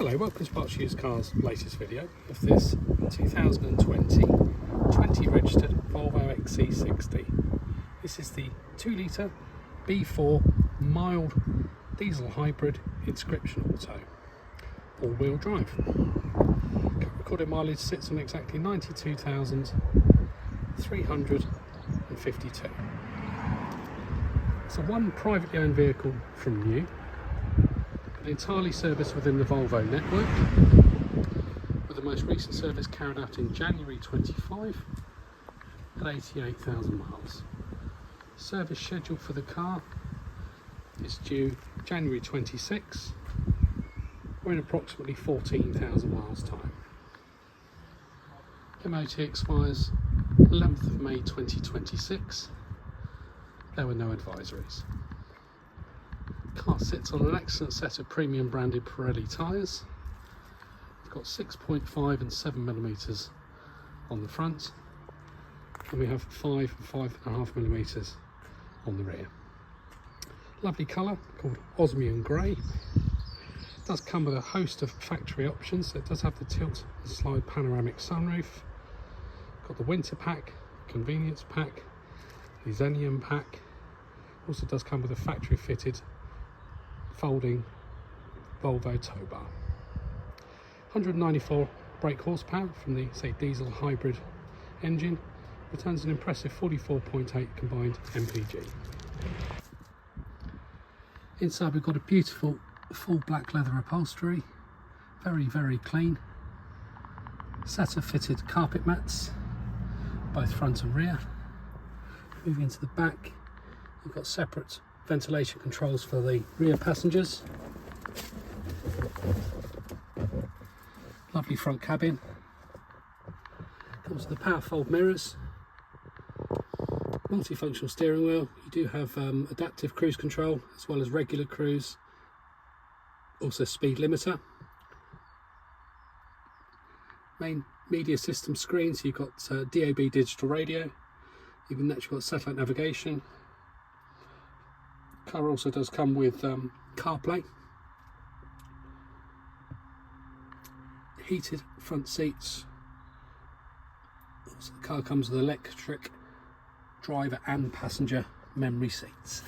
Hello, welcome to Berkshire Used Cars' latest video of this 2020 registered Volvo XC60. This is the 2 litre B4 mild diesel hybrid Inscription Auto, all-wheel drive. Recorded mileage sits on exactly 92,352. It's a one privately owned vehicle from new, entirely serviced within the Volvo network, with the most recent service carried out in January 25 at 88,000 miles. Service schedule for the car is due January 26, or in approximately 14,000 miles time. MOT expires 11th of May 2026. There were no advisories. Car sits on an excellent set of premium branded Pirelli tyres. We've got 6.5 and 7mm on the front, and we have 5 and 5.5mm on the rear. Lovely colour called Osmian Grey. It does come with a host of factory options. So it does have the tilt and slide panoramic sunroof, got the winter pack, convenience pack, the Xenium pack. Also does come with a factory fitted folding Volvo tow bar. 194 brake horsepower from the diesel hybrid engine returns an impressive 44.8 combined MPG. Inside we've got a beautiful full black leather upholstery, very clean. Set of fitted carpet mats, both front and rear. Moving into the back, you've got separate ventilation controls for the rear passengers. Lovely front cabin. Comes with the power fold mirrors, multifunctional steering wheel. You do have adaptive cruise control as well as regular cruise, also speed limiter. Main media system screen, so you've got DAB digital radio. You've actually got satellite navigation. Car also does come with CarPlay, heated front seats. Also, the car comes with electric driver and passenger memory seats.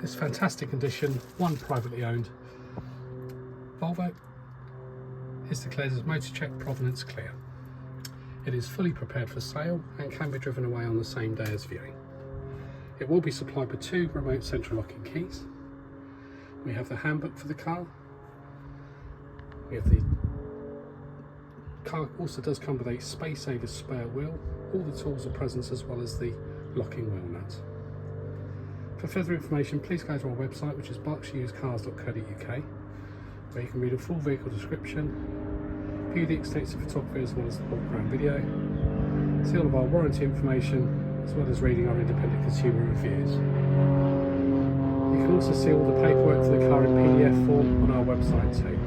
This fantastic condition, one privately owned Volvo, is declared as motor check provenance clear. It is fully prepared for sale and can be driven away on the same day as viewing. It will be supplied with 2 remote central locking keys. We have the handbook for the car. We have the car also does come with a space saver spare wheel. All the tools are present as well as the locking wheel nut. For further information, please go to our website, which is berkshireusedcars.co.uk, where you can read a full vehicle description, view the extensive photography as well as the walk around video, see all of our warranty information, as well as reading our independent consumer reviews. You can also see all the paperwork for the car in PDF form on our website too.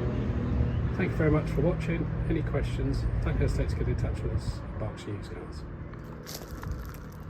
Thank you very much for watching. Any questions, don't hesitate to get in touch with us at Berkshire Used Cars.